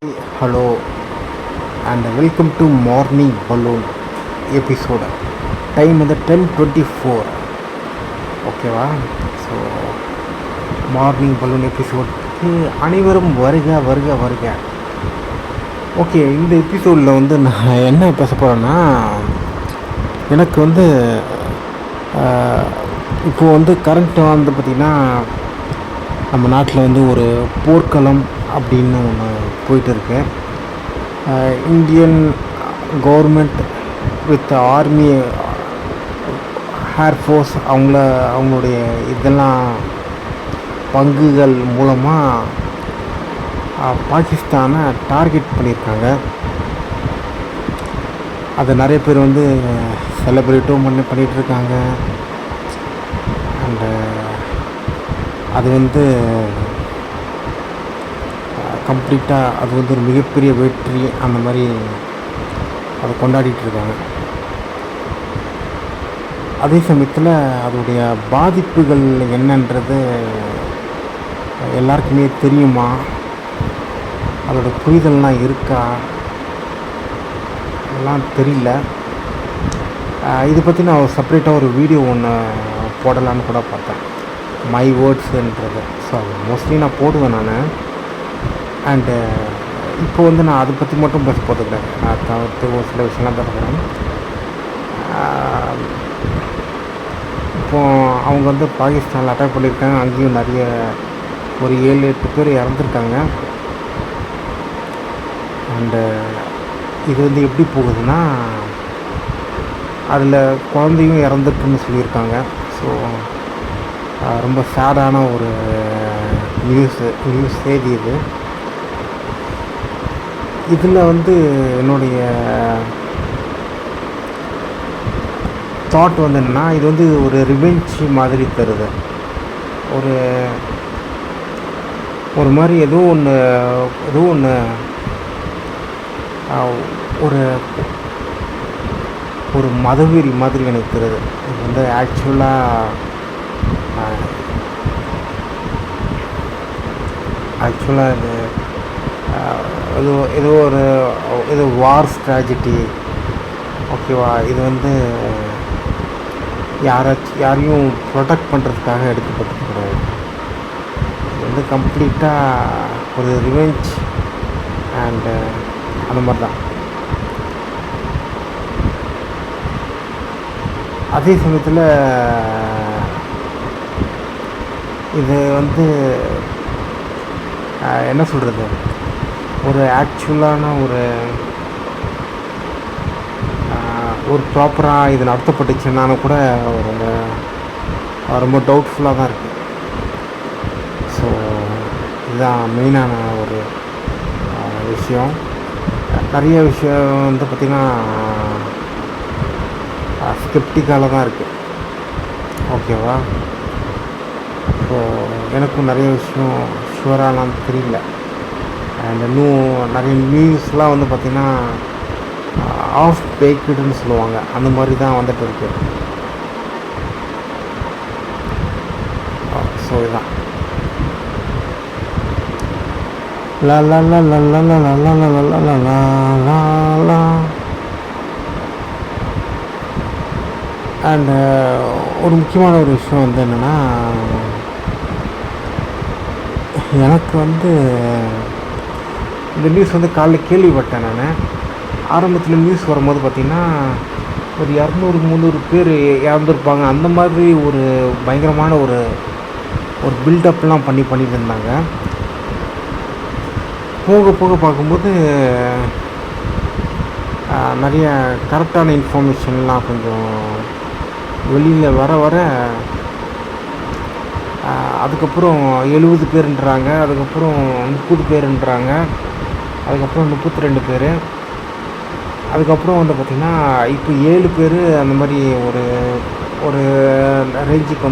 Hello and welcome to Morning Balloon episode. Time வந்து 10:24. ஓகேவா? So morning balloon எபிசோடுக்கு அனைவரும் வருக வருக வருக. ஓகே, இந்த எபிசோடில் வந்து நான் என்ன பேச போகிறேன்னா, எனக்கு வந்து இப்போது வந்து கரண்ட்டு வந்து பார்த்திங்கன்னா நம்ம நாட்டில் வந்து ஒரு போர்க்களம் அப்படின்னு ஒன்று போயிட்டு இருக்கு. Indian government with army, air force அவங்களுடைய இதெல்லாம் பங்குகள் மூலமாக பாகிஸ்தானை டார்கெட் பண்ணியிருக்காங்க. அதை நிறைய பேர் வந்து செலிப்ரேட்டும் பண்ணிகிட்ருக்காங்க. அண்டு அது வந்து கம்ப்ளீட்டாக அது வந்து ஒரு மிகப்பெரிய வெற்றி அந்த மாதிரி அதை கொண்டாடிட்டுருக்காங்க. அதே சமயத்தில் அதோடைய பாதிப்புகள் என்னன்றது எல்லாருக்குமே தெரியுமா, அதோட புரிதல்லாம் இருக்கா, அதெல்லாம் தெரியல. இதை பற்றி நான் செப்பரேட்டாக ஒரு வீடியோ ஒன்று போடலான்னு கூட பார்த்தேன், மை வேர்ட்ஸுன்றது. ஸோ மோஸ்ட்லி நான் போடுவேன் நான். அண்டு இப்போ வந்து நான் அதை பற்றி மட்டும் பேச போட்டுக்கிறேன். நான் தவிர்த்து ஒரு சில விஷயம்லாம் பேசுகிறேன். இப்போது அவங்க வந்து பாகிஸ்தானில் அட்டாக் பண்ணியிருக்காங்க. அங்கேயும் நிறைய ஒரு 7-8 பேர் இறந்துருக்காங்க. அண்டு இது வந்து எப்படி போகுதுன்னா, அதில் குழந்தையும் இறந்துருக்குன்னு சொல்லியிருக்காங்க. ஸோ ரொம்ப சேடான ஒரு நியூஸ் செய்தி இது. இதில் வந்து என்னுடைய தாட் வந்து என்னென்னா, இது வந்து ஒரு ரிவெஞ்ச் மாதிரி தருது. ஒரு மாதிரி ஏதோ ஒன்று ஒரு மதவெறி மாதிரி எனக்கு தருது. இது வந்து ஆக்சுவலாக இது ஏதோ வார் ஸ்ட்ராட்டஜி. ஓகேவா? இது வந்து யாரையும் ப்ரொடெக்ட் பண்ணுறதுக்காக எடுக்கப்பட்டது கிடையாது. இது வந்து கம்ப்ளீட்டாக ஒரு ரிவெஞ்ச் அண்டு அந்த மாதிரி தான். அதே சமயத்தில் இது வந்து என்ன சொல்கிறது, ஒரு ஆக்சுவலான ஒரு ப்ராப்பராக இது நடத்தப்பட்டுச்சுன்னா கூட ரொம்ப டவுட்ஃபுல்லாக தான் இருக்குது. ஸோ இதுதான் மெயினான ஒரு விஷயம். நிறைய விஷயம் வந்து பார்த்திங்கன்னா ஸ்கெப்டிக்கால தான் இருக்குது. ஓகேவா? ஸோ எனக்கும் நிறைய விஷயம் ஷுவராலாம் தெரியல. அண்ட் இன்னும் நிறைய நியூஸ்லாம் வந்து பார்த்திங்கன்னா ஆஃப் பேக்குடுன்னு சொல்லுவாங்க, அந்த மாதிரி தான் வந்துட்டு இருக்கு. ஸோ இதுதான் லா லா லா லா லா லா லா லா லா லா லா லா லா. அண்டு ஒரு முக்கியமான ஒரு விஷயம் வந்து என்னென்னா, எனக்கு வந்து இந்த நியூஸ் வந்து காலைல கேள்விப்பட்டேன். நான் ஆரம்பத்தில் நியூஸ் வரும்போது பார்த்திங்கன்னா ஒரு 200-300 பேர் இறந்துருப்பாங்க, அந்த மாதிரி ஒரு பயங்கரமான ஒரு பில்டப்லாம் பண்ணிட்டு இருந்தாங்க. போக போக பார்க்கும்போது நிறைய கரெக்டான இன்ஃபர்மேஷன்லாம் கொஞ்சம் வெளியில் வர அதுக்கப்புறம் 70 பேருன்றாங்க, அதுக்கப்புறம் 30 பேருன்றாங்க, அதுக்கப்புறம் 32 பேர், அதுக்கப்புறம் வந்து பார்த்திங்கன்னா இப்போ 7 பேர் அந்த மாதிரி ஒரு ரேஞ்சுக்கு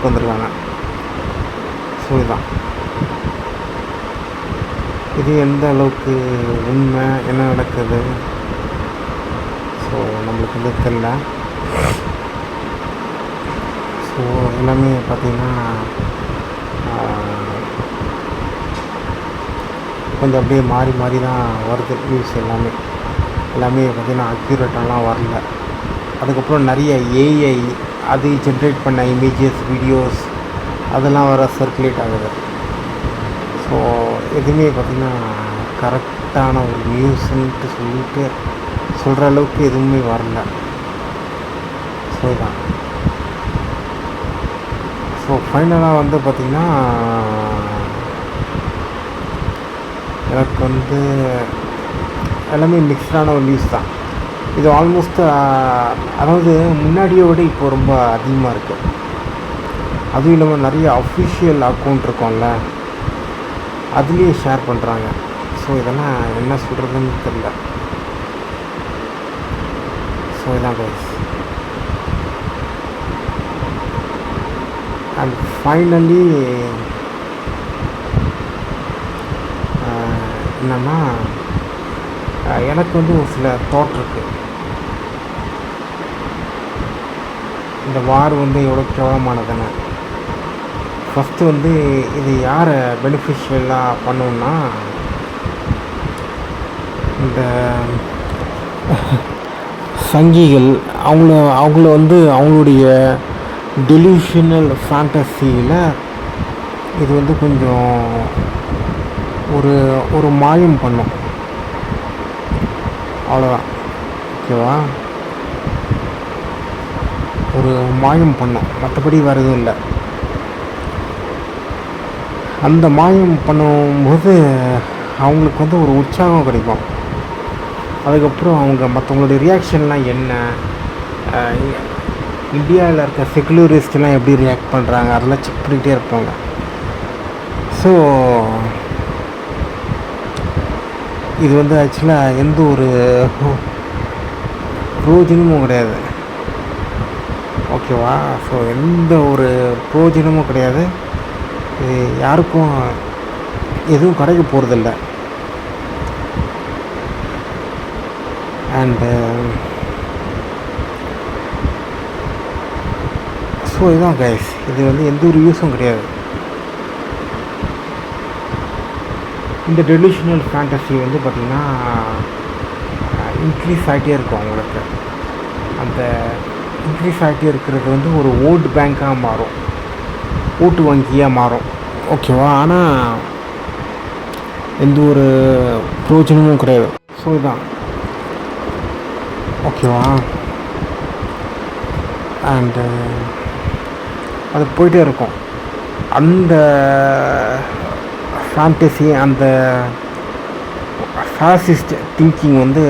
வந்திருக்காங்க. ஸோ இதுதான், இது எந்த அளவுக்கு உண்மை, என்ன நடக்குது, ஸோ நம்மளுக்கு வந்து தெரியல. ஸோ எல்லாமே பார்த்திங்கன்னா கொஞ்சம் அப்படியே மாறி மாறி தான் வருது நியூஸ் எல்லாமே. பார்த்திங்கன்னா அக்யூரேட்டாலாம் வரல. அதுக்கப்புறம் நிறைய ஏஐ அது ஜென்ரேட் பண்ண இமேஜஸ், வீடியோஸ் அதெல்லாம் வர சர்க்குலேட் ஆகுது. ஸோ எதுவுமே பார்த்திங்கன்னா கரெக்டான ஒரு நியூஸுன்ட்டு சொல்லிட்டு சொல்கிற அளவுக்கு எதுவுமே வரல. ஸோ இதான். ஸோ ஃபைனலாக வந்து பார்த்திங்கன்னா எனக்கு வந்து எல்லாமே மிக்ஸ்டான ஒரு நியூஸ் தான் இது. ஆல்மோஸ்ட் அதாவது முன்னாடியை விட இப்போ ரொம்ப அதிகமாக இருக்குது. அதுவும் இல்லாமல் நிறைய அஃபிஷியல் அக்கௌண்ட் இருக்கும்ல, அதுலேயே ஷேர் பண்ணுறாங்க. ஸோ இதெல்லாம் என்ன சொல்கிறதுன்னு தெரியல. ஸோ இதான் கைஸ். அண்ட் ஃபைனலி என்னென்னா எனக்கு வந்து ஒரு சில தாட் இருக்குது. இந்த வார் வந்து எவ்வளோ கேவலமானதுன்னு. ஃபஸ்ட்டு வந்து இது யாரை பெனிஃபிஷியலாக பண்ணணுன்னா இந்த சங்கிகள் அவங்கள வந்து அவங்களுடைய டெலியூஷனல் ஃபேண்டசியில் இது வந்து கொஞ்சம் ஒரு மாயம் பண்ணும், அவ்வளோதான். ஓகேவா? ஒரு மாயம் பண்ணும், மற்றபடி வேறு எதுவும் இல்லை. அந்த மாயம் பண்ணும்போது அவங்களுக்கு வந்து ஒரு உற்சாகம் கிடைக்கும். அதுக்கப்புறம் அவங்க மற்றவங்களுடைய ரியாக்ஷன்லாம் என்ன, இந்தியாவில் இருக்க செக்குலரிஸ்ட்லாம் எப்படி ரியாக்ட் பண்ணுறாங்க அதெல்லாம் செக் பண்ணிகிட்டே இருப்பாங்க. ஸோ இது வந்து ஆக்சுவலாக எந்த ஒரு பிரயோஜனமும் கிடையாது. ஓகேவா? ஸோ எந்த ஒரு பிரயோஜனமும் கிடையாது. இது யாருக்கும் எதுவும் கிடைக்க போகிறதில்ல. அண்டு ஸோ இதுதான் கைஸ். இது வந்து எந்த ஒரு யூஸும் கிடையாது. இந்த டெலியூஷனல் ஃபேண்டசி வந்து பார்த்திங்கன்னா இன்க்ரீஸ் ஆகிட்டே இருக்கும் அவங்களுக்கு. அந்த இன்க்ரீஸ் ஆகிட்டே இருக்கிறது வந்து ஒரு ஓட் பேங்காக மாறும், ஓட்டு வங்கியாக மாறும். ஓகேவா? ஆனால் எந்த ஒரு பிரயோஜனமும் கிடையாது. ஸோ இதுதான். ஓகேவா? அண்டு அது போயிட்டே இருக்கும். அந்த ஃபேண்டசி, அந்த ஃபாசிஸ்ட் திங்கிங் வந்து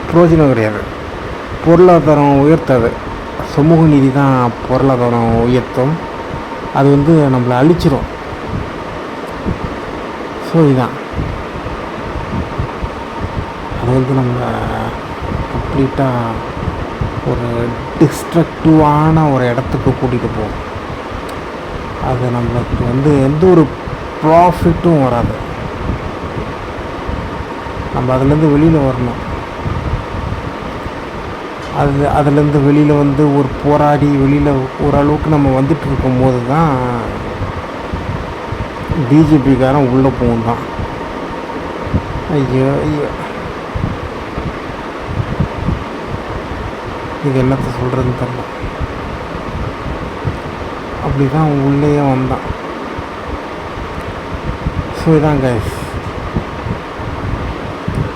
பிரயோஜனம் கிடையாது. பொருளாதாரம் உயர்த்தாது. சமூக நீதி தான் பொருளாதாரம் உயர்த்தும். அது வந்து நம்மளை அழிச்சிடும். ஸோ இதுதான். அது வந்து நம்ம கம்ப்ளீட்டாக ஒரு டிஸ்ட்ரக்டிவான ஒரு இடத்துக்கு கூட்டிகிட்டு போகும். அது நம்மளுக்கு வந்து எந்த ஒரு ப்ராஃபிட்டும் வராது. நம்ம அதுலேருந்து வெளியில் வரணும். அதுலேருந்து வெளியில் வந்து ஒரு போராடி வெளியில் ஓரளவுக்கு நம்ம வந்துட்டு இருக்கும்போது தான் பிஜேபிக்காரன் உள்ளே போகும் தான். ஐயோ ஐயோ, இது என்னத்தை சொல்கிறதுன்னு தெரியல. அப்படி தான் உள்ளேயே வந்தான். ஸோ இதான் கைஸ்.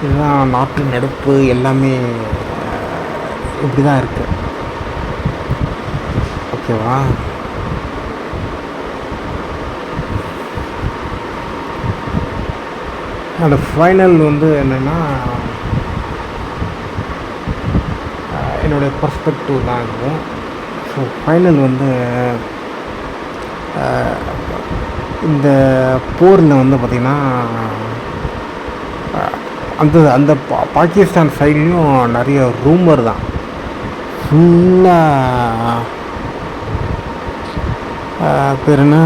இதுதான் நாட்டு நடப்பு. எல்லாமே இப்படி தான் இருக்குது. ஓகேவா? அந்த ஃபைனல் வந்து என்னென்னா என்னுடைய பர்ஸ்பெக்டிவ் தான் இருக்கும். ஸோ ஃபைனல் வந்து இந்த போரில் வந்து பார்த்திங்கன்னா அந்த பாகிஸ்தான் சைட்லேயும் நிறைய ரூமர் தான். ஃபுல்லாக பேர் என்ன,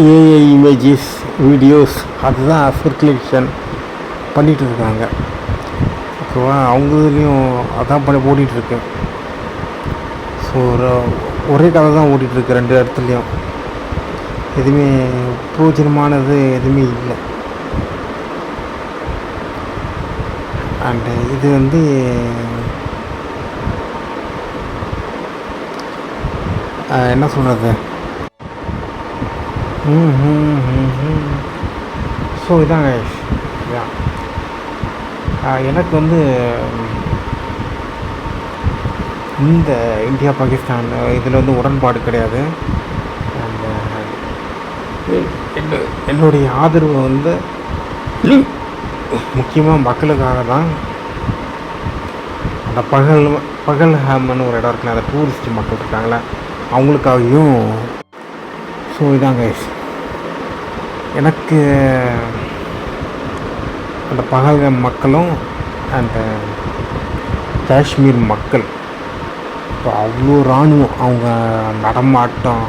ஏஐ இமேஜஸ், வீடியோஸ் அதுதான் சர்க்குலேஷன் பண்ணிகிட்டு இருக்காங்க. ஓகேவா? அவங்க இதுலேயும் அதான் போட்டிகிட்ருக்கு. ஸோ ஒரே கதை தான் ஓடிட்டுருக்கு ரெண்டு இடத்துலையும். எதுவுமே பிரயோஜனமானது எதுவுமே இல்லை. அண்டு இது வந்து என்ன சொல்கிறது, ஸோ இதாங்க இதான் எனக்கு வந்து இந்த இந்தியா பாகிஸ்தான் இதில் வந்து உடன்பாடு கிடையாது. அண்ட் என்னுடைய ஆதரவு வந்து முக்கியமாக மக்களுக்காக தான். அந்த பகல்ஹாம்னு ஒரு இடம் இருக்குல்ல, அந்த டூரிஸ்ட் மக்கள் இருக்காங்களே அவங்களுக்காகவும். ஸோ இதாங்க எனக்கு அந்த பகல்ஹாம் மக்களும் அந்த காஷ்மீர் மக்கள் இப்போ அவ்வளோ இராணுவம் அவங்க நடமாட்டம்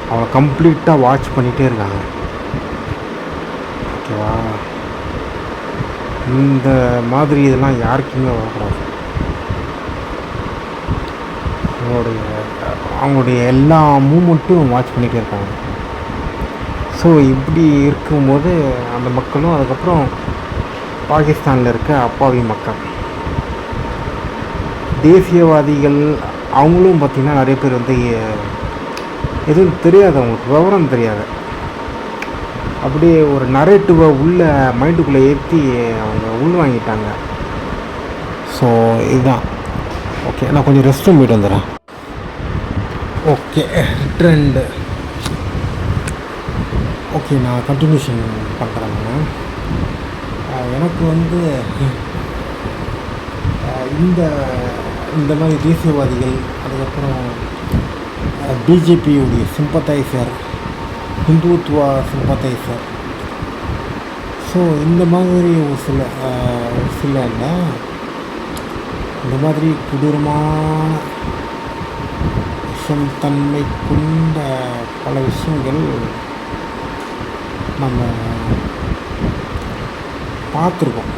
அவங்க கம்ப்ளீட்டாக வாட்ச் பண்ணிகிட்டே இருக்காங்க. ஓகேவா, இந்த மாதிரி இதெல்லாம் யாருக்குமே வரக்கூடாது. அவங்களுடைய எல்லா மூமெண்ட்டும் வாட்ச் பண்ணிகிட்டே இருக்காங்க. ஸோ இப்படி இருக்கும்போது அந்த மக்களும் அதுக்கப்புறம் பாகிஸ்தானில் இருக்க அப்பாவி மக்கள் தேசியவாதிகள் அவங்களும் பார்த்திங்கன்னா நிறைய பேர் வந்து எதுவும் தெரியாது, அவங்களுக்கு விவரம் தெரியாது. அப்படியே ஒரு நரேட்டிவை உள்ள மைண்டுக்குள்ளே ஏற்றி அவங்க உள்வாங்கிட்டாங்க. ஸோ இதுதான். ஓகே, நான் கொஞ்சம் ரெஸ்ட் ரூம் போய்ட்டு வந்துடுறேன். Okay, trend. ஓகே, நான் கண்டினியூஷன் பண்ணுறேங்க. எனக்கு வந்து இந்த மாதிரி தேசியவாதிகள், அதுக்கப்புறம் பிஜேபியுடைய சிம்பத்தைசர், ஹிந்துத்துவா சிம்பத்தைசர், ஸோ இந்த மாதிரி ஒரு சில இல்லை, இந்த மாதிரி கொடூரமான தன்மை கொண்ட பல விஷயங்கள் நம்ம பார்த்துருக்கோம்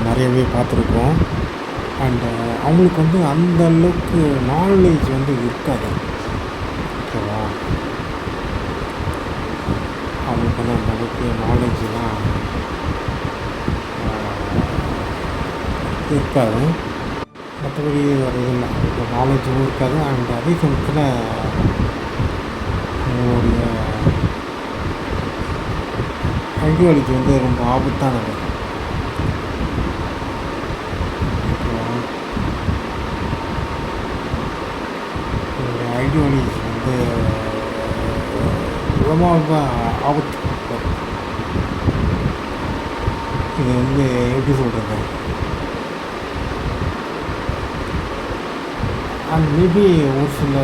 நிறையவே பார்த்துருக்கோம். அண்டு அவங்களுக்கு வந்து அந்த அளவுக்கு நாலேஜ் வந்து இருக்காது. ஓகேவா, அவங்களுக்கு வந்து அந்த அளவுக்கு நாலேஜெலாம் இருக்காது. மற்றபடி ஒரு இதில் நாலேஜும் இருக்காது. அண்ட் அதே சமயத்தில் அவங்களுடைய ஐடியாலஜி வந்து ரொம்ப ஆபத்தானது. ஐடியாலஜி வந்து ரொம்ப ஆபத்து. இது வந்து எப்படி சொல்கிறது, அண்ட் மேபி ஒரு சில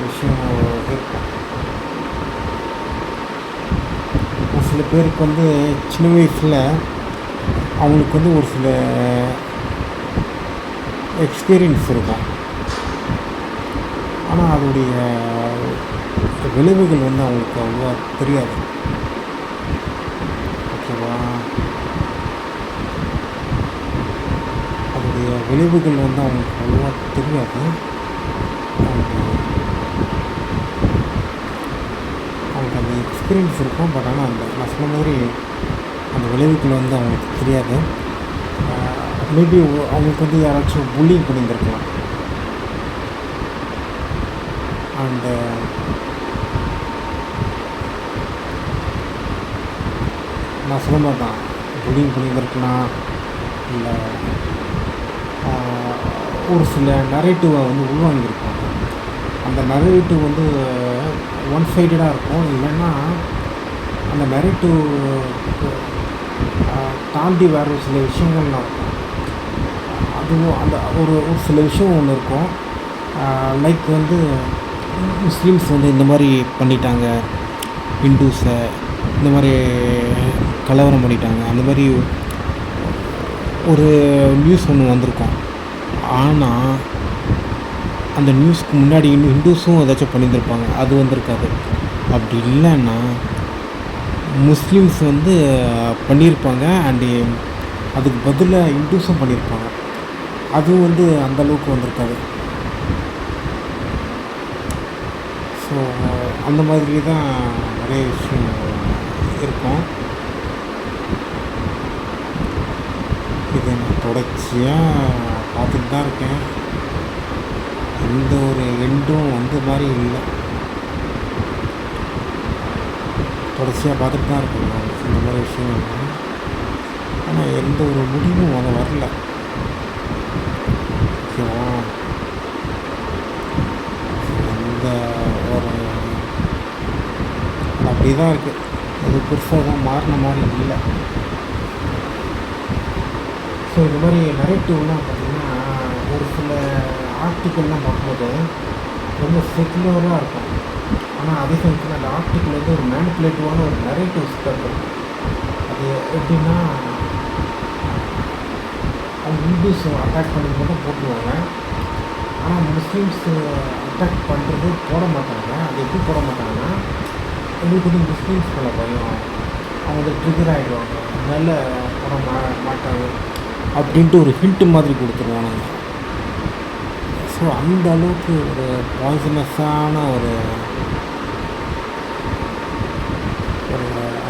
விஷயம் இருக்கும். ஒரு சில பேருக்கு வந்து சின்ன வயசில் அவங்களுக்கு வந்து ஒரு சில எக்ஸ்பீரியன்ஸ் இருக்கும். ஆனால் அதோடைய விளைவுகள் வந்து அவங்களுக்கு அவ்வளோவா தெரியாது. ஓகேவா, அதோடைய விளைவுகள் வந்து அவங்களுக்கு அவ்வளோவா தெரியாது. அவங்களுக்கு அந்த எக்ஸ்பீரியன்ஸ் இருக்கும். பட் ஆனால் நான் சொன்ன மாதிரி அந்த விளைவுகள் வந்து அவங்களுக்கு தெரியாது. மேபி அவங்களுக்கு வந்து யாராச்சும் புல்லிங் பண்ணியிருந்துருக்கலாம். அண்டு நான் சொல்ல மாதிரி தான், புல்லிங் பண்ணியிருந்துருக்கலாம். இல்லை ஒரு சில நரேட்டிவை வந்து உள்வாங்கியிருப்பாங்க. அந்த நரேட்டிவ் வந்து ஒன் சைடடாக இருக்கும். இல்லைன்னா அந்த நரேட்டிவ் தாண்டி வேறு சில விஷயங்கள்லாம் இருக்கும். அதுவும் அந்த ஒரு சில விஷயம் ஒன்று இருக்கும். லைக் வந்து முஸ்லீம்ஸ் வந்து இந்த மாதிரி பண்ணிட்டாங்க, ஹிந்துஸை இந்த மாதிரி கலவரம் பண்ணிட்டாங்க, அந்த மாதிரி ஒரு நியூஸ் ஒன்று வந்திருக்கும். ஆனால் அந்த நியூஸ்க்கு முன்னாடி ஹிந்துஸும் ஏதாச்சும் பண்ணியிருந்திருப்பாங்க, அது வந்திருக்காது. அப்படி இல்லைன்னா முஸ்லீம்ஸ் வந்து பண்ணியிருப்பாங்க. அண்டு அதுக்கு பதிலாக இன்ட்யூஸும் பண்ணியிருப்பாங்க. அதுவும் வந்து அந்தளவுக்கு வந்திருக்காது. ஸோ அந்த மாதிரி தான் நிறைய விஷயம் இருக்கும். இதை நான் தொடர்ச்சியாக பார்த்துட்டு தான் இருக்கேன். எந்த ஒரு எண்டும் வந்த மாதிரி இல்லை. தொடர்ச்சியாக பார்த்துட்டு தான் இருக்கேன் நான் இந்த மாதிரி விஷயங்கள். ஆனால் எந்த ஒரு முடிவும் அதை வரல. ஓகேவா? எந்த ஒரு அப்படி தான் இருக்குது. அது பெருசாக தான் மாறின மாதிரி இல்லை. ஸோ இந்த மாதிரி நரேட்டிவ்லாம் பார்த்திங்கன்னா ஒரு சில ஆர்டிக்கல்லாம் பார்க்கும்போது ரொம்ப செக்குலராக இருக்கும். ஆனால் அதே சமயத்தில் அந்த ஆர்டிக்கிள் வந்து ஒரு மேனிப்புலேட்டிவான ஒரு நரேட்டிவ்ஸ் இருக்கும். அது எப்படின்னா அவங்க இந்துஸ் அட்டாக் பண்ணி மட்டும் போட்டுருவாங்க. ஆனால் முஸ்லீம்ஸு அட்டாக் பண்ணுறது போட மாட்டாங்க. அது எப்படி போட மாட்டாங்கன்னா, எங்களுக்கு வந்து முஸ்லீம்ஸ் மேலே பயம், அவங்க வந்து ட்ரிகர் ஆகிடுவாங்க, அதனால் போட மாட்டாங்க அப்படின்ட்டு ஒரு ஹிண்ட்டு மாதிரி கொடுத்துருவானுங்க. ஸோ அந்த அளவுக்கு ஒரு பாய்சனஸான ஒரு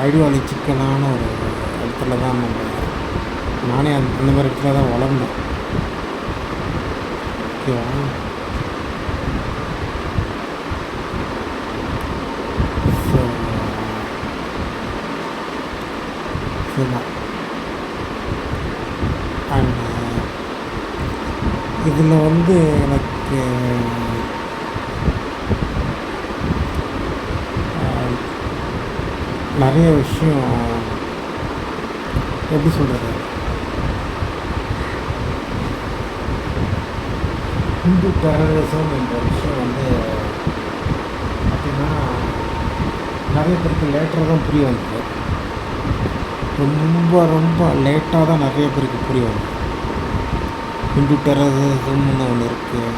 ஐடியாலஜிக்கலான ஒரு இடத்துல தான் நானே அந்த மாதிரி இடத்துல தான் வளர்ந்தேன். ஓகேவா? ஸோ சரிதான். அண்ட் இதில் வந்து எனக்கு நிறைய விஷயம் எப்படி சொல்கிறது, ஹிந்து டெரரிசம் என்ற விஷயம் வந்து பார்த்திங்கன்னா நிறைய பேருக்கு லேட்டராக தான் புரிய வந்தது. ரொம்ப ரொம்ப லேட்டாக தான் நிறைய பேருக்கு புரிய வந்தது. ஹிந்து டெரரிசம்னு ஒன்று இருக்குது.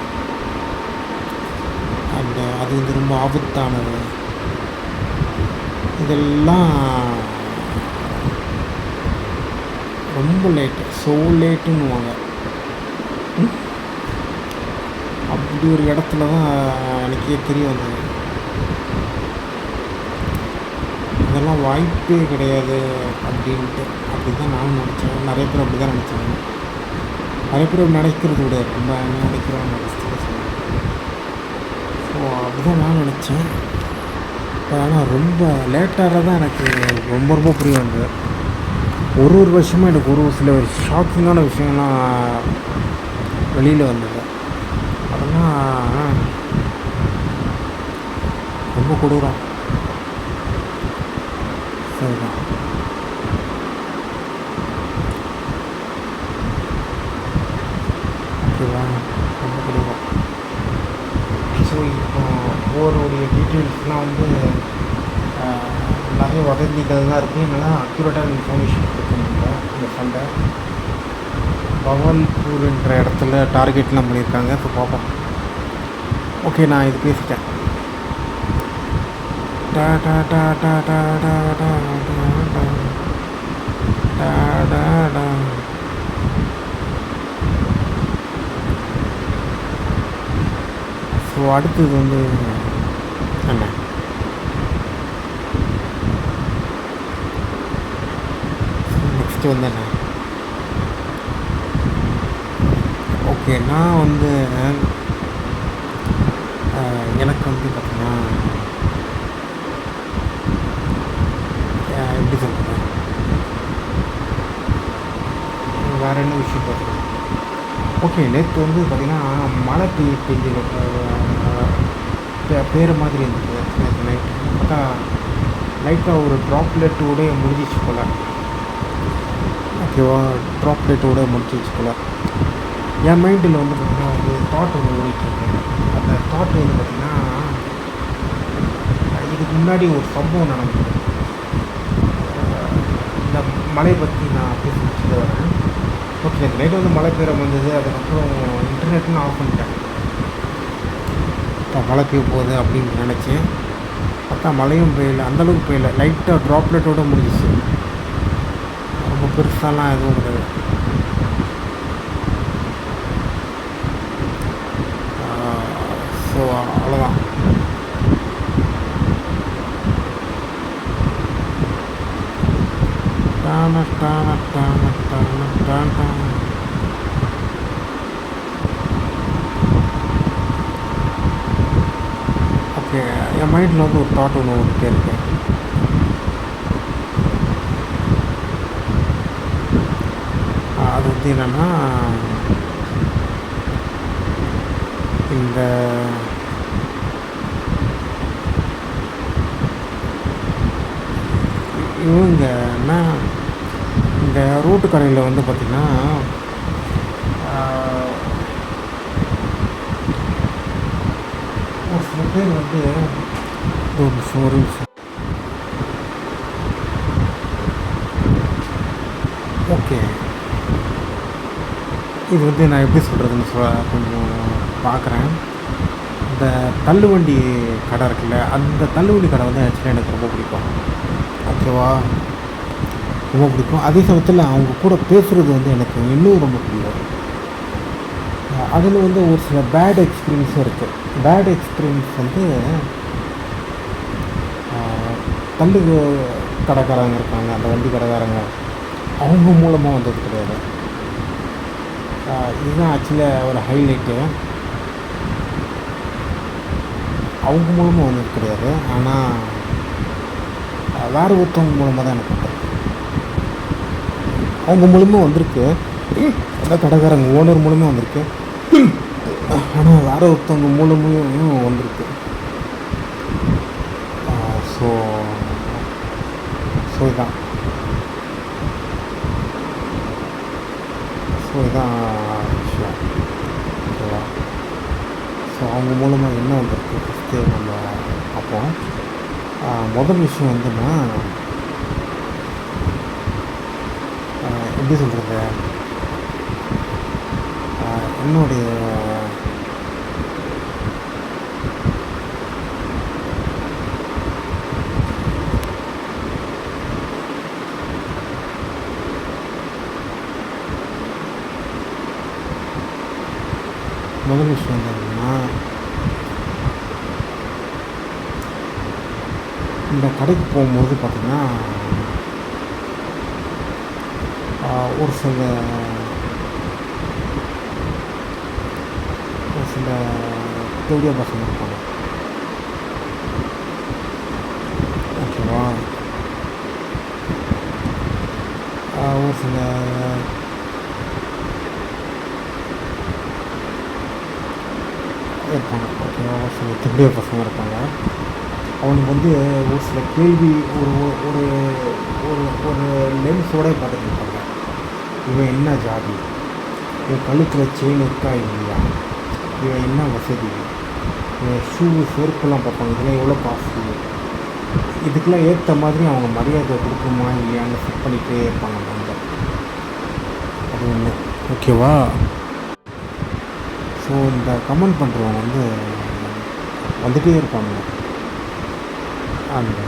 அண்ட் அது வந்து ரொம்ப ஆபத்தானது. இதெல்லாம் ரொம்ப லேட்டு, ஸோ லேட்டுன்னுவாங்க. அப்படி ஒரு இடத்துல தான் எனக்கே தெரிய வந்தது, இதெல்லாம் வாய்ப்பே கிடையாது அப்படின்ட்டு. அப்படி தான் நானும் நினச்சேன். நிறைய பேர் அப்படி தான் நினச்சாங்க. நிறைய பேர் நினைக்கிறது விட ரொம்ப நினைக்கிறோன்னு நினச்சிட்டு. ஸோ அப்படி தான் நான் நினச்சேன். இப்போ ஆனால் ரொம்ப லேட்டாக தான் எனக்கு ரொம்ப ரொம்ப புரிய வந்தது. ஒரு வருஷமாக எனக்கு ஒரு சில ஷாக்கிங்கான விஷயம்லாம் வெளியில் வந்தது. அதெல்லாம் ரொம்ப கொடூரம். சரிதான். ஓகேவா? ரொம்ப கொடூரம். ஸோ இப்போ ஒவ்வொருடைய டீட்டெயில்ஸ்லாம் வந்து நிறைய வதந்திகள் தான் இருக்குது. என்னென்னா அக்யூரேட்டான இன்ஃபர்மேஷன் கொடுக்க முடியல. இந்த சண்டை பவல்பூர்ன்ற இடத்துல டார்கெட்லாம் பண்ணியிருக்காங்க. ஸோ பார்ப்போம். ஓகே, நான் இது பேசிட்டேன். டா டா டா டா டா டா டா டா டா டா. ஸோ அடுத்தது வந்து என்ன, நெக்ஸ்ட்டு வந்து என்ன, ஓகே நான் வந்து எனக்கு வந்து பார்த்தீங்கன்னா எப்படி சொல்கிறது, வேறு என்ன விஷயம் பார்த்தீங்கன்னா, ஓகே நேற்று வந்து பார்த்திங்கன்னா மழை பெஞ்சு பேர் மாதிரி இருந்தது. நேற்று நைட்டு பார்த்தா லைட்டாக ஒரு ட்ராப்லெட்டோட முடிஞ்சிச்சு போல். ஓகேவா? ட்ராப்லெட்டோட முடிஞ்சிச்சு போல். என் மைண்டில் வந்து பார்த்திங்கன்னா ஒரு தாட் ஒன்று ஓடிட்டுருக்கு. அந்த தாட் வந்து பார்த்திங்கன்னா, இதுக்கு முன்னாடி ஒரு சம்பவம் நடந்தது. இந்த மழை பற்றி நான் பேசி முடிச்சுட்டு வரேன். ஓகே, நேற்று நைட்டு வந்து மழை பெய்ய வந்தது. அதுக்கப்புறம் இன்டர்நெட்லாம் ஆஃப் பண்ணிட்டேன். இப்போ மழை பெய்ய போகுது அப்படின்னு நினச்சேன். பார்த்தா மழையும் பெய்யலை, அந்தளவுக்கு பெய்யலை, லைட்டாக ட்ராப்லெட்டோடு முடிஞ்சிச்சு. ரொம்ப ரொம்ப பெருசாலாம் எதுவும் கிடையாது. ஸோ அவ்வளோதான். டான டான டான டான டான டான. ஓகே, என் மைண்டில் வந்து ஒரு தாட் ஒன்று ஓடிட்டே இருக்கு. அது வந்து என்னென்னா, இந்த இவங்கன்னா இந்த ரோட்டு கடையில் வந்து பார்த்திங்கன்னா ஒரு சில பேர் வந்து ஒரு நிமிஷம். ஓகே, இது வந்து நான் எப்படி சொல்கிறதுன்னு கொஞ்சம் பார்க்குறேன். இந்த தள்ளுவண்டி கடை இருக்குல்ல, அந்த தள்ளுவண்டி கடை வந்து ஆக்சுவலாக எனக்கு ரொம்ப பிடிக்கும். ஓகேவா, ரொம்ப பிடிக்கும். அதே சமயத்தில் அவங்க கூட பேசுகிறது வந்து எனக்கு இன்னும் ரொம்ப பிடிக்கும். அதில் வந்து ஒரு சில பேட் எக்ஸ்பீரியன்ஸும் இருக்குது. பேட் எக்ஸ்பீரியன்ஸ் வந்து தள்ளு கடைக்காரங்க இருக்காங்க, அந்த வண்டி கடைக்காரங்க, அவங்க மூலமாக வந்தது கிடையாது. இதுதான் ஆக்சுவலாக ஒரு ஹைலைட்டு. அவங்க மூலமாக வந்தது கிடையாது, ஆனால் வேறு ஒருத்தவங்க மூலமாக தான் எனக்கு வந்திருக்கு. அவங்க மூலமாக வந்திருக்கு, அந்த கடைக்காரங்க ஓனர் மூலமாக வந்திருக்கு, ஆனால் வேறு ஒருத்தவங்க மூலமும் வந்திருக்கு. ஸோ இதுதான் விஷயம். ஓகேவா, ஸோ அவங்க மூலமாக என்ன வந்திருக்கு ஃபஸ்ட்டு நம்ம பார்ப்போம். முதல் விஷயம் வந்துன்னா, எப்படி சொல்கிறது, என்னுடைய முதல் விஷயம் என்னன்னா, இந்த கடைக்கு போகும்போது பார்த்திங்கன்னா ஒரு சில பெரிய பசங்க இருப்பாங்க. ஓகேவா, ஒரு சில இருப்பாங்க. ஓகேவா, ஒரு சில பெரிய பசங்க இருப்பாங்க. அவனுக்கு வந்து ஒரு சில கேள்வி ஒரு ஒரு ஒரு ஒரு லென்ஸோட பார்த்துட்டு இருப்பாங்க. இவன் என்ன ஜாதி, இவன் கழுத்தில் செயின் இருக்கா இல்லையா, இவன் என்ன வசதி, இவன் ஷூ செருப்புலாம் பார்ப்பாங்க, இதெல்லாம் எவ்வளோ காசு, இதுக்கெல்லாம் ஏற்ற மாதிரி அவங்க மரியாதை கொடுக்குமா இல்லையான்னு செக் பண்ணிகிட்டே இருப்பாங்க. நம்ம அது ஒன்று. ஓகேவா, ஸோ இந்த கமெண்ட் பண்ணுறவங்க வந்து வந்துகிட்டே இருப்பாங்க. அந்த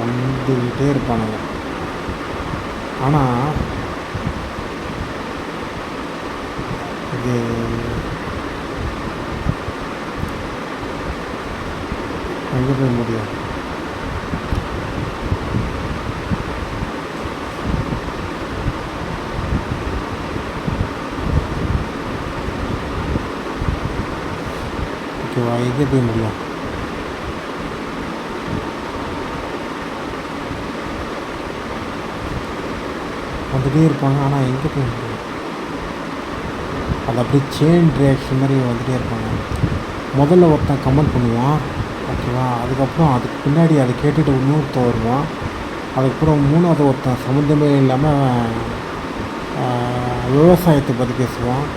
வந்துக்கிட்டே இருப்பானுங்க. ஆனால் இது எங்கே போய் முடியும்? ஓகேவா, எங்கே போய் முடியும்? வந்துகிட்டே இருப்பாங்க, ஆனால் எங்கே போய் முடியும்? அது அப்படியே செயின் ரியாக்ஷன் மாதிரி வந்துகிட்டே இருப்பாங்க. முதல்ல ஒருத்தன் கமெண்ட் பண்ணுவான், ஓகேவா, அதுக்கப்புறம் அதுக்கு பின்னாடி அதை கேட்டுட்டு இன்னொருத்தன் வருவான், அதுக்கப்புறம் மூணாவது ஒருத்தன் சம்மந்தமே இல்லாமல் விவசாயத்தை பற்றி பேசுவான்.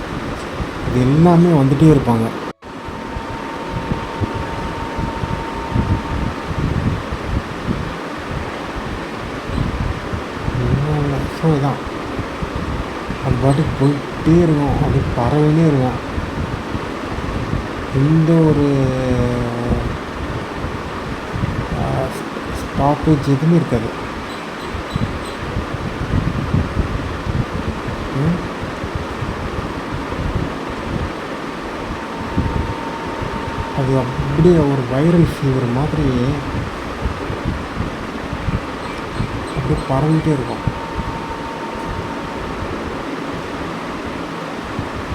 இது எல்லாமே வந்துகிட்டே இருப்பாங்க. ஸோ இதான், அது பாட்டுக்கு போயிட்டே இருக்கும், அப்படி பறவைனே இருக்கும். இந்த ஒரு டாப் பேஜ் எதுவுமே இருக்காது. ம். அது அப்படியே ஒரு வைரல் ஃபீவர் மாதிரி அப்படியே பரவிட்டே இருக்கும்.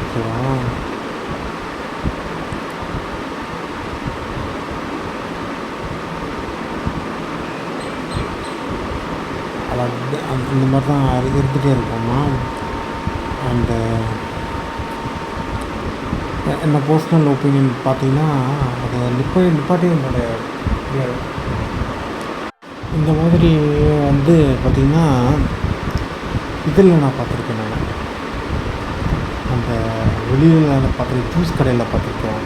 ஓகேவா? அது அப்படியே இந்த மாதிரி தான் இருந்துகிட்டே இருக்கும்மா. அண்டு என்ன பர்சனல் ஒப்பீனியன் பார்த்தீங்கன்னா, அதை நிப்பாட்டி என்னோட இந்த மாதிரி வந்து பார்த்திங்கன்னா, இதில் நான் பார்த்துருக்கேன். நான் அந்த வெளியில் பார்த்துருக்கேன், ஜூஸ் கடையில் பார்த்துருக்கேன்.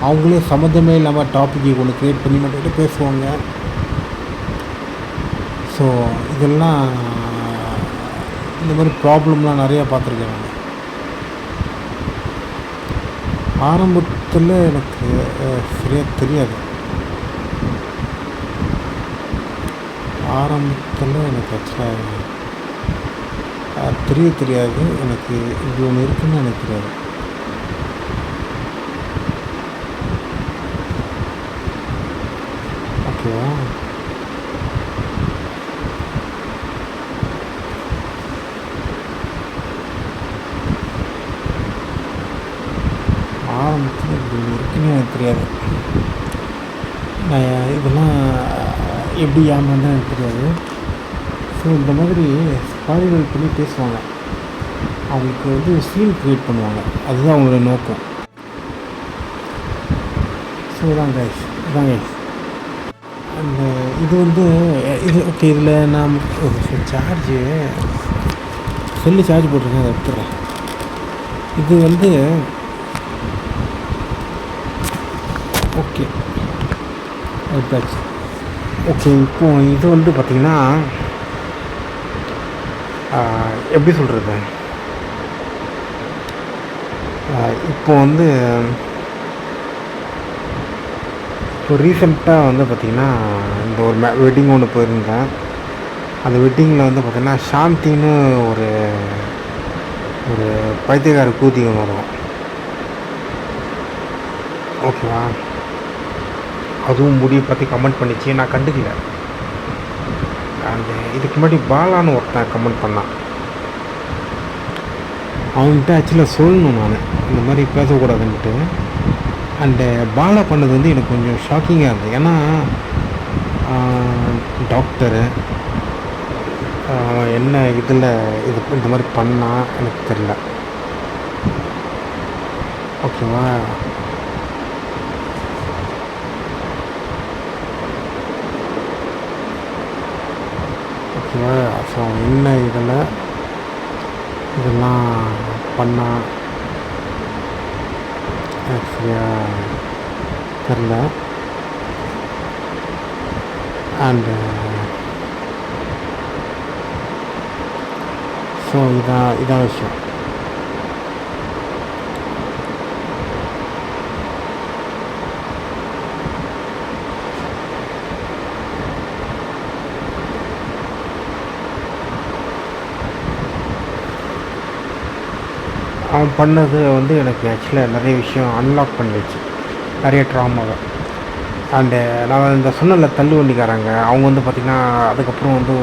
அவங்களே சம்மந்தமே இல்லாமல் டாப்பிக்கை ஒன்று க்ரியேட் பண்ணி மட்டும் பேசுவாங்க. ஸோ இதெல்லாம் இந்த மாதிரி ப்ராப்ளம்லாம் நிறையா பார்த்துருக்கேன் நான். ஆரம்பத்தில் எனக்கு சரியாக தெரியாது. ஆரம்பத்தில் எனக்கு ஆக்சுவலாக தெரியாது. எனக்கு இது ஒன்று இருக்குதுன்னு எனக்கு தெரியாது. ஓகேவா? ஆரம்பத்தில் இப்படி ஒன்று இருக்குன்னு எனக்கு தெரியாது. நான் இதெல்லாம் எப்படி ஏமாந்தேன் எனக்கு தெரியாது. ஸோ இந்த மாதிரி ஸ்பாயிலர் பண்ணி பேசுவாங்க. அவங்களுக்கு வந்து சீன் க்ரியேட் பண்ணுவாங்க. அதுதான் அவங்களோட நோக்கம். ஸோ இதான் கைஸ். அந்த இது வந்து இது ஓகே. இதில் நான் சார்ஜு செல்லு சார்ஜ் போட்டிருக்கேன், அதை எடுத்துடுறேன். இது வந்து ஓகே எடுத்தாச்சு. ஓகே, இப்போது இது வந்து பார்த்திங்கன்னா எப்படி சொல்கிறது, இப்போ வந்து இப்போ ரீசெண்டாக வந்து பார்த்திங்கன்னா இந்த ஒரு வெட்டிங் ஒன்று போயிருந்தேன். அந்த வெட்டிங்கில் வந்து பார்த்திங்கன்னா சாந்தின்னு ஒரு ஒரு பைத்தியக்கார கூத்தி ஒன்று வரும். ஓகேவா? அதுவும் முடியை பற்றி கமெண்ட் பண்ணிச்சு. நான் கண்டுக்கல. அந்த இதுக்கு முன்னாடி பாலான்னு ஒருத்தன் கமெண்ட் பண்ணான். அவன்கிட்ட ஆக்சுவலாக சொல்லணும் நான் இந்த மாதிரி பேசக்கூடாதுன்ட்டு. அண்டு பாலா பண்ணது வந்து எனக்கு கொஞ்சம் ஷாக்கிங்காக இருந்தது. ஏன்னா டாக்டரு என்ன இதில் இது இந்த மாதிரி பண்ணால் எனக்கு தெரியல. ஓகேவா? ஓகேவா? ஸோ என்ன இதெல்லாம் பண்ணால் எனக்கு சரியாக தெரில. அண்டு ஸோ இதான் விஷயம். அவன் பண்ணது வந்து எனக்கு ஆக்சுவலாக நிறைய விஷயம் அன்லாக் பண்ணிடுச்சு, நிறைய ட்ராமாவை. அண்டு நான் இந்த சொன்னல தள்ளுவண்டிக்காரங்க, அவங்க வந்து பார்த்திங்கன்னா அதுக்கப்புறம் வந்து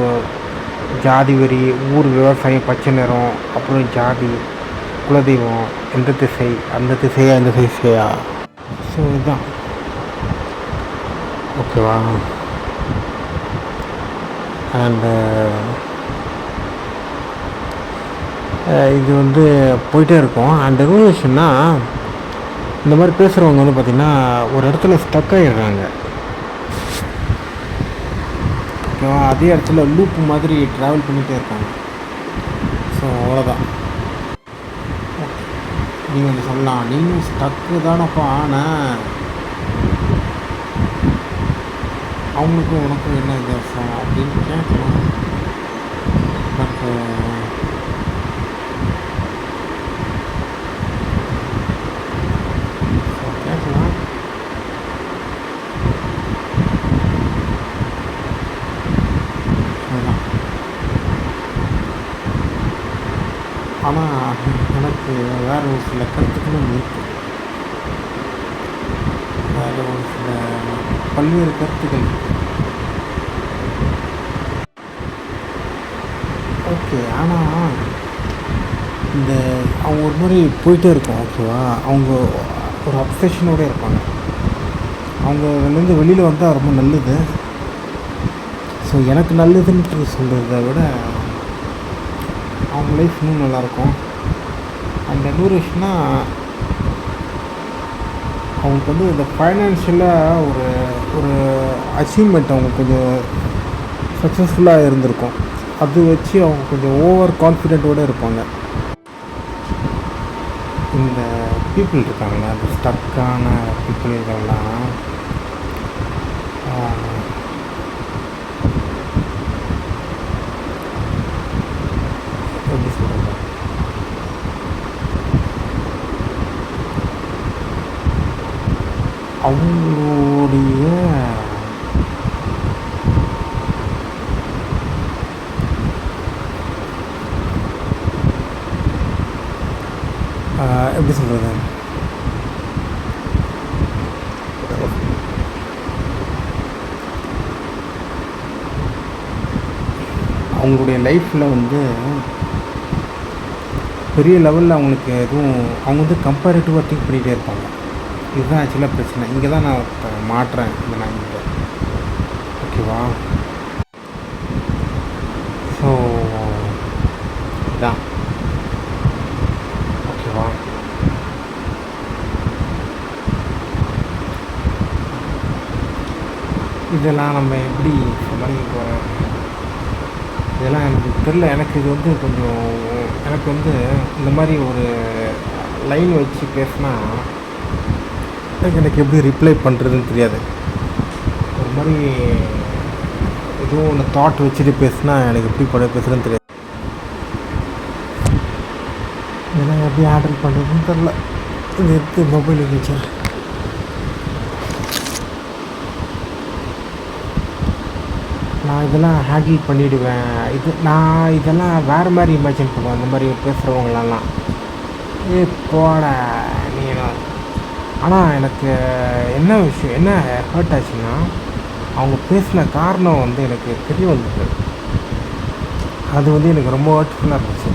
ஜாதி வெறி, ஊர் விவசாயம், பச்சை நிறம், அப்புறம் ஜாதி, குலதெய்வம், எந்த திசை, அந்த திசையா இந்த திசையா. ஸோ இதுதான். ஓகேவா? அண்டு இது வந்து போயிட்டே இருக்கும். அண்ட் ரெவல்யூஷன்னா இந்த மாதிரி பேசுகிறவங்க வந்து பார்த்திங்கன்னா ஒரு இடத்துல ஸ்டக் ஆகிடுறாங்க. ஓகேவா? அதே இடத்துல லூப் மாதிரி ட்ராவல் பண்ணிகிட்டே இருக்காங்க. ஸோ அவ்வளோதான். நீங்கள் வந்து சொல்லலாம், நீங்களும் ஸ்டக்கு தானப்பா ஆனால் அவங்களுக்கும் உனக்கும் என்ன வித்தியாசம் அப்படின்னு கேட்கலாம். பட் கேட்கலாம். ஆனால் எனக்கு வேறு ஒரு சில கருத்துக்களும் இருக்குது. வேறு ஒரு சில பல்வேறு கருத்துக்கள் இருக்குது. ஓகே. ஆனால் இந்த அவங்க ஒரு மாதிரி போயிட்டே இருக்கும். ஓகேவா? அவங்க ஒரு அப்சஷனோடு இருப்பாங்க. அவங்க அதுலேருந்து வெளியில் வந்தால் ரொம்ப நல்லது. ஸோ எனக்கு நல்லதுன்ட்டு சொல்கிறத விட அவங்க லைஃப் இன்னும் நல்லாயிருக்கும். அந்த இன்னொரு விஷயம்னா அவங்களுக்கு வந்து இந்த ஃபைனான்ஷியலாக ஒரு ஒரு அச்சீவ்மெண்ட் அவங்க கொஞ்சம் சக்ஸஸ்ஃபுல்லாக இருந்திருக்கும். அது வச்சு அவங்க கொஞ்சம் ஓவர் கான்ஃபிடென்ட்டோடு இருப்பாங்க. இந்த பீப்புள் இருக்காங்களா, அந்த ஸ்டக்கான பீப்புள் இதெல்லாம் எப்படி சொல்கிறது, அவங்களுடைய எப்படி சொல்கிறது, அவங்களுடைய லைஃப்பில் வந்து பெரிய லெவலில் அவங்களுக்கு எதுவும் அவங்க வந்து கம்பேரிட்டிவாக திங்க் பண்ணிகிட்டே இருப்பாங்க. இதுதான் ஆக்சுவலாக பிரச்சனை. இங்கே தான் நான் இப்போ மாட்டுறேன். இந்த நான் இங்கே ஓகேவா? ஸோ இதான் ஓகேவா? இதெல்லாம் நம்ம எப்படி சமாளிக்க போகிறோம், இதெல்லாம் எனக்கு தெரில. எனக்கு இது வந்து கொஞ்சம் எனக்கு வந்து இந்த மாதிரி ஒரு லைன் வச்சு பேசினா எனக்கு எப்படி ரிப்ளை பண்ணுறதுன்னு தெரியாது. ஒரு மாதிரி எதுவும் ஒன்று தாட் வச்சுட்டு பேசினா எனக்கு எப்படி பேசுகிறேன்னு தெரியாது. இதெல்லாம் எப்படி ஹேண்டில் பண்ணுறதுன்னு தெரில. இது எடுத்து மொபைல் வச்சேன். நான் இதெல்லாம் ஹேண்டில் பண்ணிவிடுவேன். நான் இதெல்லாம் வேறு மாதிரி இமேஜின் பண்ணுவேன். இந்த மாதிரி பேசுகிறவங்களெல்லாம் போட நீ. ஆனால் எனக்கு என்ன விஷயம், என்ன ஹர்ட் ஆச்சுன்னா, அவங்க பேசின காரணம் வந்து எனக்கு தெரிய வந்தது. அது வந்து எனக்கு ரொம்ப ஹர்ட்ஃபுல்லாக இருந்துச்சு.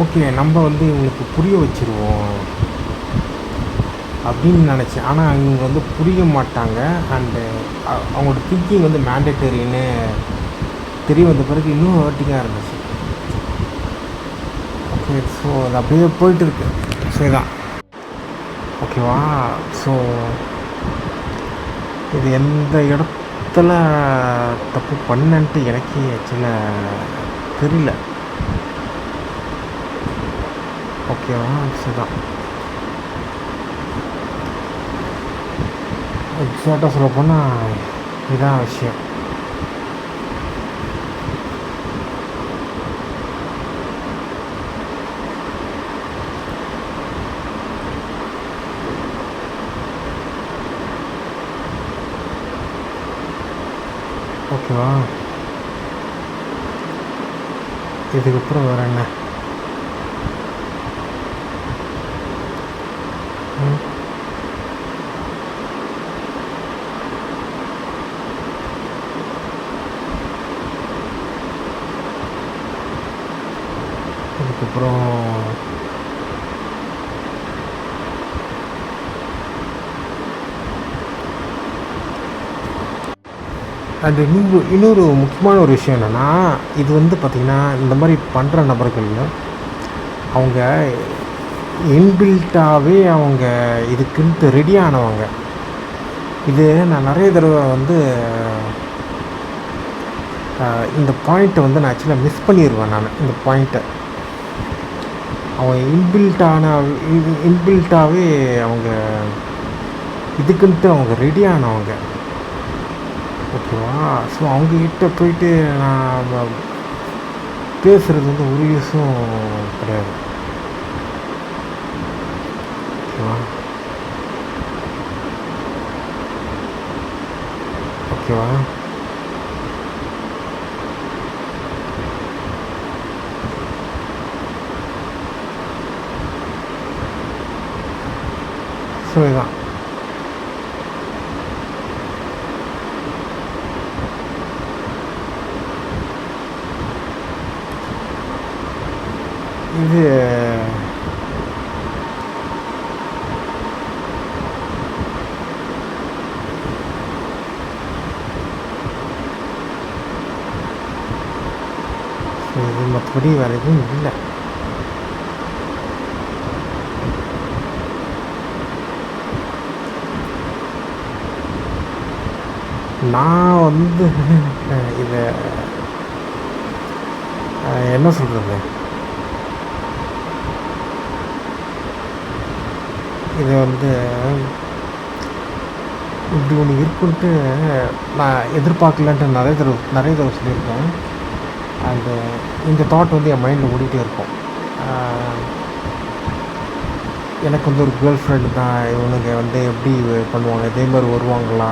ஓகே, நம்ம வந்து இவங்களுக்கு புரிய வச்சுருவோம் அப்படின்னு நினச்சேன். ஆனால் இவங்க வந்து புரிய மாட்டாங்க. அண்டு அவங்களோட திங்கிங் வந்து மேண்டேட்டரின்னு தெரிய வந்த பிறகு இன்னும் ஹர்ட்டிங்காக இருந்துச்சு. ஓகே, ஸோ அது அப்படியே போயிட்டுருக்கு. ஸோ இதான் ஓகேவா? ஸோ இது எந்த இடத்துல தப்பு பண்ணன்ட்டு எனக்கே ஆக்சுவலாக தெரியல. ஓகேவா? ஸோ தான் எக்ஸாக்டாக சொல்ல போனால் இதுதான் விஷயம். ஓகேவா? இதுக்கப்புறம் வேறு என்ன? அதுக்கப்புறம் அண்டு இன்னொரு முக்கியமான ஒரு விஷயம் என்னென்னா, இது வந்து பார்த்திங்கன்னா இந்த மாதிரி பண்ணுற நபர்கள் அவங்க இன்பில்ட்டாகவே அவங்க இதுக்குன்ட்டு ரெடி ஆனவங்க. இது நான் நிறைய தடவை வந்து இந்த பாயிண்ட்டை வந்து நான் ஆக்சுவலாக மிஸ் பண்ணிடுவேன். நான் இந்த பாயிண்ட்டை அவங்க இன்பில்ட்டாகவே அவங்க இதுக்குன்ட்டு அவங்க ரெடி ஆனவங்க. ஓகேவா? ஸோ அவங்கக்கிட்ட போயிட்டு நான் பேசுகிறது வந்து ஒரு யூஸும் கிடையாது. ஓகேவா? ஓகேவா? இதுதான். இது இது மற்றபடி வேறு எதுவும் இல்லை. நான் வந்து இதை என்ன சொல்கிறது, இதை வந்து இப்படி ஒன்று இருக்குன்ட்டு நான் எதிர்பார்க்கலன்ட்டு நிறைய தடவை சொல்லியிருக்கேன். அண்டு இந்த தாட் வந்து என் மைண்டில் ஓடிட்டே இருக்கும். எனக்கு வந்து ஒரு கேர்ள் ஃப்ரெண்டு தான், இவனுங்க வந்து எப்படி பண்ணுவாங்க, இதே மாதிரி வருவாங்களா,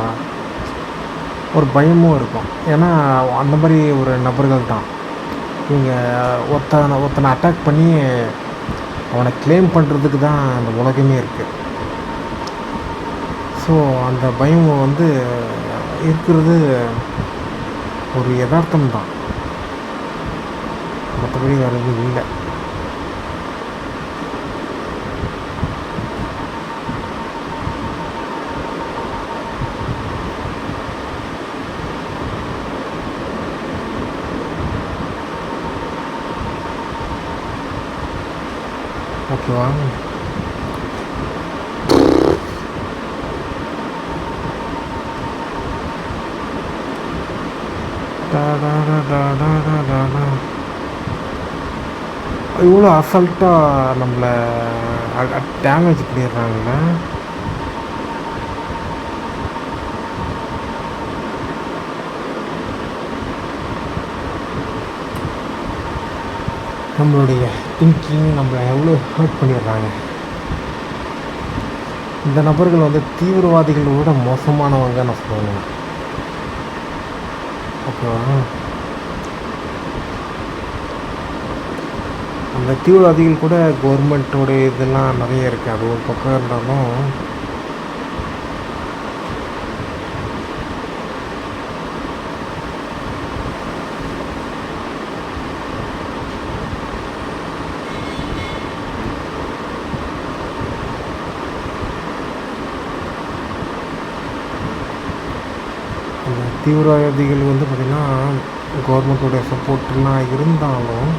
ஒரு பயமும் இருக்கும். ஏன்னா அந்த மாதிரி ஒரு நபர்கள் தான் இவங்க. ஒருத்தனை அட்டாக் பண்ணி அவனை கிளைம் பண்ணுறதுக்கு தான் அந்த உலகமே இருக்குது. ஸோ அந்த பயம் வந்து இருக்கிறது ஒரு யதார்த்தம் தான், மற்றபடி வேறு எதுவும் இல்லை. ஓகேவா? இவ்வளோ அசால்ட்டாக நம்மளை டேமேஜ் பண்ணிடுறாங்கல்ல. நம்மளுடைய திங்கிங் நம்மளை எவ்வளோ ஹர்ட் பண்ணிடுறாங்க. இந்த நபர்கள் வந்து தீவிரவாதிகளை விட மோசமானவங்க நான் சொல்லுவேன். ஓகேவா? அந்த தீவிரவாதிகள் கூட கவர்மெண்ட்டோடைய இதெல்லாம் நிறைய இருக்குது. அது ஒரு பக்கம் இருந்தாலும் அந்த தீவிரவாதிகள் வந்து பார்த்திங்கன்னா கவர்மெண்ட்டோடைய சப்போர்ட்லாம் இருந்தாலும்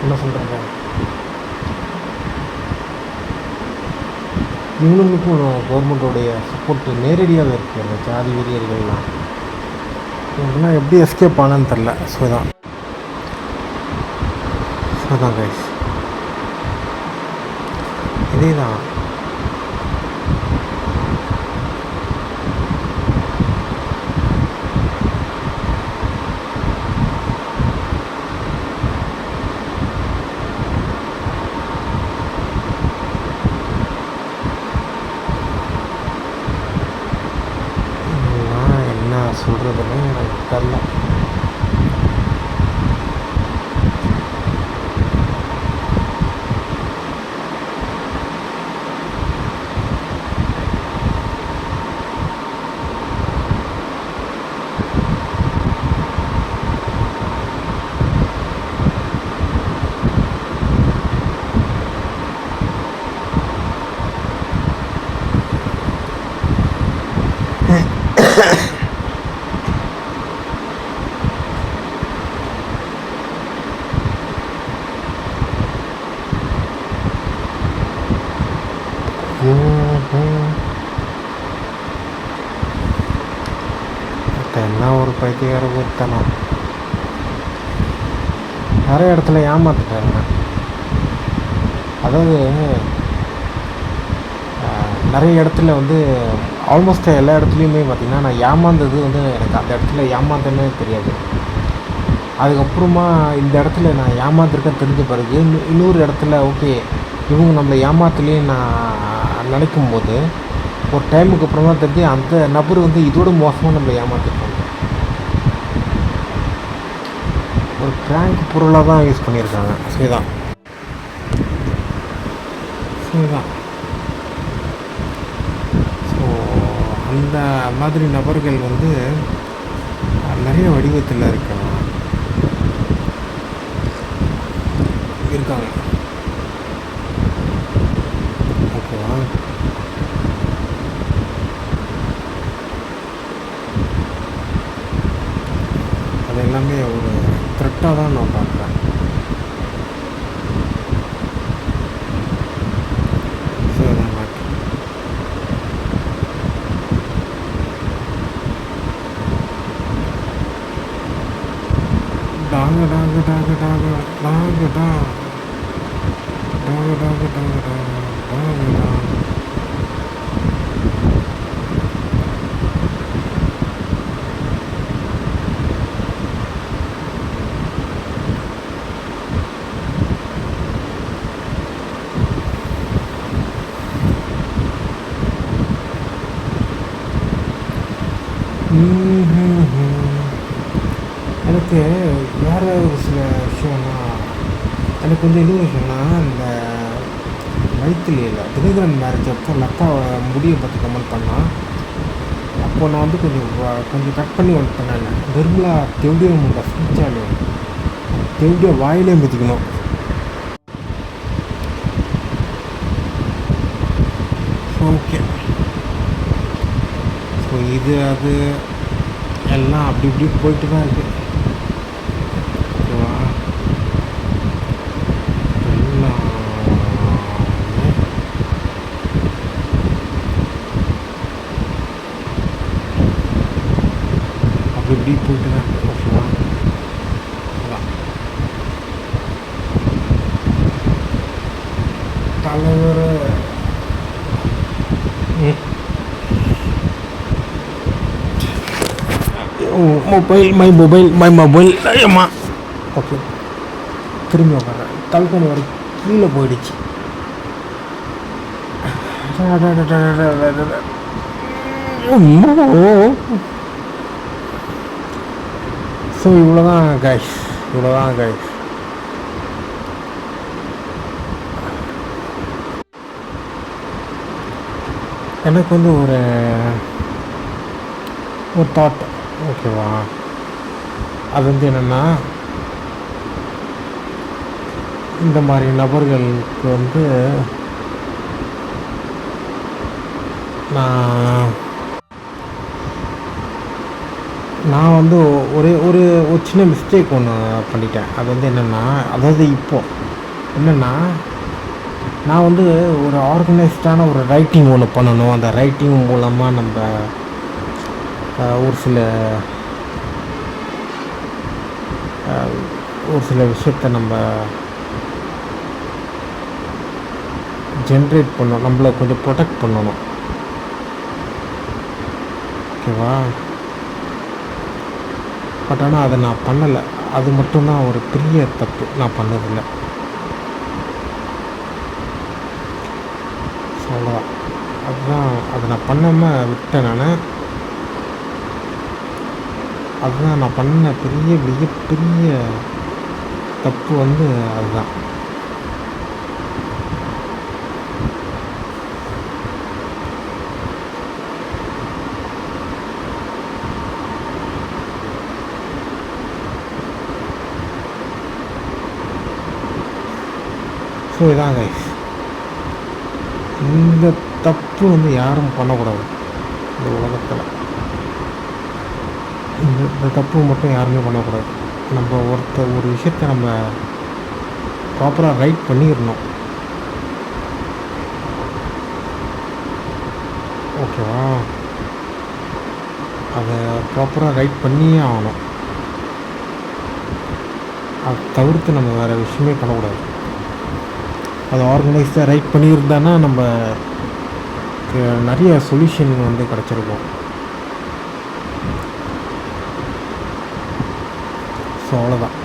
என்ன சொல்கிறாங்க, இவங்களுக்கும் கவர்மெண்ட்டோடைய சப்போர்ட்டு நேரடியாக இருக்குது. அந்த ஜாதி வெறியர்கள்லாம் இவங்கெல்லாம் எப்படி எஸ்கேப் ஆனான்னு தெரில. ஸோ தான் கைஸ், இதே தான். என்ன சொல்கிறதுன்னு எனக்கு தெரில. என்ன ஒரு பைத்தியக்கார கூத்தனம். நிறைய இடத்துல ஏமாத்துட்டாங்க. அதாவது நிறைய இடத்துல வந்து ஆல்மோஸ்ட் எல்லா இடத்துலையுமே பார்த்திங்கன்னா நான் ஏமாந்தது வந்து எனக்கு அந்த இடத்துல ஏமாந்தேன்னே தெரியாது. அதுக்கப்புறமா இந்த இடத்துல நான் ஏமாந்துருக்கேன் தெரிஞ்ச பிறகு இன்னொரு இடத்துல ஓகே இவங்க நம்மளை ஏமாத்தலையே நான் நினைக்கும் போது ஒரு டைமுக்கு அப்புறமா தெரிஞ்சு அந்த நபர் வந்து இதோட மோசமாக நம்மளை ஏமாத்திருக்காங்க. ஒரு ப்ராங்க் பொருளாக தான் யூஸ் பண்ணியிருக்காங்க. சரிதான் சரிதான். ஸோ அந்த மாதிரி நபர்கள் வந்து நிறைய வடிவத்தில் இருக்காங்க. ஓகேவா? அது எல்லாமே ஒரு த்ரெட்டாக தான் நான் பார்க்குறேன். ஸோ அதான் மேட்ரு. டாங்க டாங்க டாங்க டாங்க டாங்க டா டாங்க டாங்க டாங்க டாங்க டாங்க டா. எனக்கு வேறு ஒரு சில விஷயம்னா எனக்கு வந்து இன்னொரு விஷயம்னா இந்த மைத்திலியில் தினகரன் மேரேஜ் அப்போ லதா முடியை பற்றி கமெண்ட் பண்ணால் அப்போது நான் வந்து கொஞ்சம் கட் பண்ணி ஒன்று பண்ணேன். நிர்மலா தெவடியோ முண்டை ஸ்பீச்சாலே தெவடியோ வாயிலே மிதிக்கணும். ஓகே. ஸோ இது அது எல்லாம் அப்படி இப்படி போயிட்டு தான் இருக்குது. ஓகேவா? எல்லாம் அப்படி இப்படி போயிட்டு தான் இருக்குது. ஓகேவா? அதான் தலைவர் மொபைல் அம்மா. ஓகே, திரும்பி உட்காறேன். தல்கனி வரை கீழே போயிடுச்சு. ஸோ இவ்வளோதான் கைஸ். எனக்கு வந்து ஒரு தாட். ஓகேவா? அது வந்து என்னென்னா, இந்த மாதிரி நபர்களுக்கு வந்து நான் வந்து ஒரு சின்ன மிஸ்டேக் ஒன்று பண்ணிட்டேன். அது வந்து என்னென்னா, அதாவது இப்போது என்னென்னா, நான் வந்து ஒரு ஆர்கனைஸ்டான ஒரு ரைட்டிங் ஒன்று பண்ணணும். அந்த ரைட்டிங் மூலமாக நம்ம ஒரு சில விஷயத்தை நம்ம ஜென்ரேட் பண்ணணும். நம்மளை கொஞ்சம் ப்ரொடெக்ட் பண்ணணும். ஓகேவா? பட் ஆனால் அதை நான் பண்ணலை. அது மட்டும்தான் ஒரு பெரிய தப்பு நான் பண்ணதில்லை. ஸோ அவ்வளோதான். அதுதான் அதை நான் பண்ணாமல் விட்டேன். அதுதான் நான் பண்ண மிகப்பெரிய தப்பு வந்து அதுதான். ஸோ இதான் கைஸ். இந்த தப்பு வந்து யாரும் பண்ணக்கூடாது இந்த உலகத்தில். இந்த தப்பு மட்டும் யாருமே பண்ணக்கூடாது. நம்ம ஒரு விஷயத்தை நம்ம ப்ராப்பராக ரைட் பண்ணிடணும். ஓகேவா? அதை ப்ராப்பராக ரைட் பண்ணியே ஆகணும். அதை தவிர்த்து நம்ம வேறு விஷயமே பண்ணக்கூடாது. அதை ஆர்கனைஸ்டாக ரைட் பண்ணியிருந்தானா நம்ம நிறைய சொல்யூஷன் வந்து கிடச்சிருக்கும். ஸோ அவ்வளோதான்.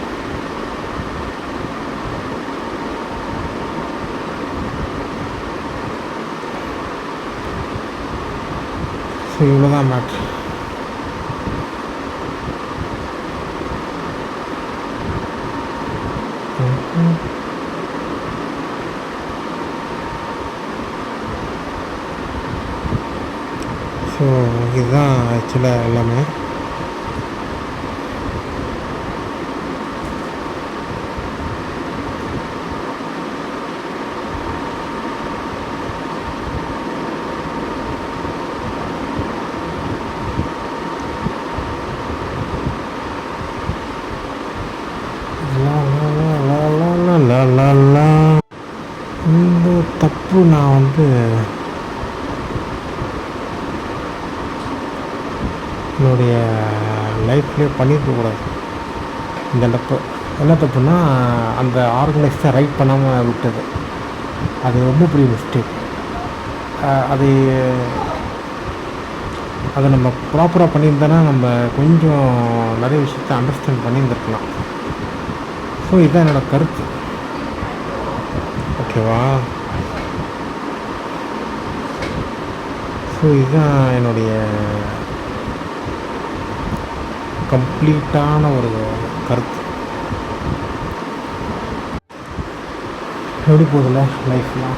ஸோ இவ்வளோதான் மேட்ரு. ம். ஸோ இதுதான் ஆக்சுவலாக எல்லாமே. லா லா லா லா லா லா லா லா லா. இந்த தப்பு நான் வந்து என்னுடைய லைஃப்லேயே பண்ணியிருக்கக்கூடாது. இந்த தப்பு என்ன தப்புன்னா, அந்த ஆர்கனைஸை ரைட் பண்ணாமல் விட்டது. அது ரொம்ப பெரிய மிஸ்டேக். அது அதை நம்ம ப்ராப்பராக பண்ணியிருந்தோன்னா நம்ம கொஞ்சம் நிறைய விஷயத்த அண்டர்ஸ்டாண்ட் பண்ணியிருந்துருக்கலாம். ஸோ இதுதான் என்னோடய கருத்து. ஓகேவா? ஸோ இதுதான் என்னுடைய கம்ப்ளீட்டான ஒரு கருத்து. எப்படி போகுதுல்ல லைஃப்லாம்?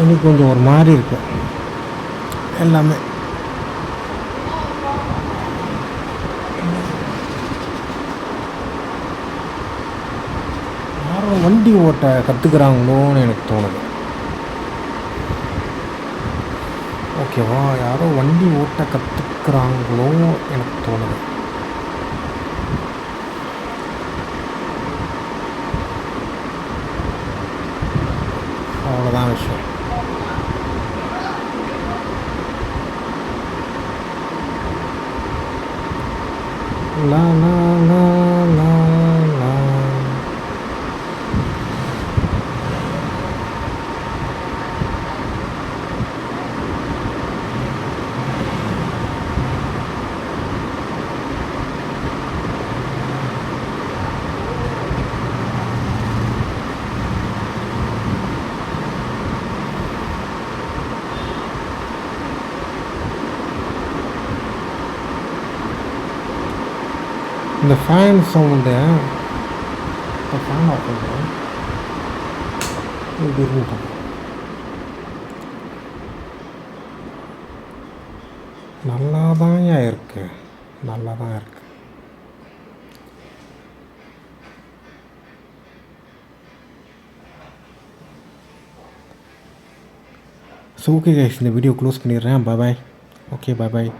எனக்கு கொஞ்சம் ஒரு மாதிரி இருக்கு எல்லாமே. யாரும் வண்டி ஓட்ட கற்றுக்குறாங்களோன்னு எனக்கு தோணுது. ஓகேவா? யாரோ வண்டி ஓட்ட கற்றுக்குறாங்களோ எனக்கு தோணுது. அவ்வளோதான் விஷயம். லா லா லா லா லா. இந்த ஃபேன் சவுண்டு, இப்போ ஃபேன் ஆஃப் பண்ணுறேன். இப்படி இருக்கட்டும். நல்லா தான் இருக்கு, நல்லா தான் இருக்கு. ஸோ ஓகே கைஸ், இந்த வீடியோ க்ளோஸ் பண்ணிடுறேன். பாய் பாய். ஓகே பாய் பாய்.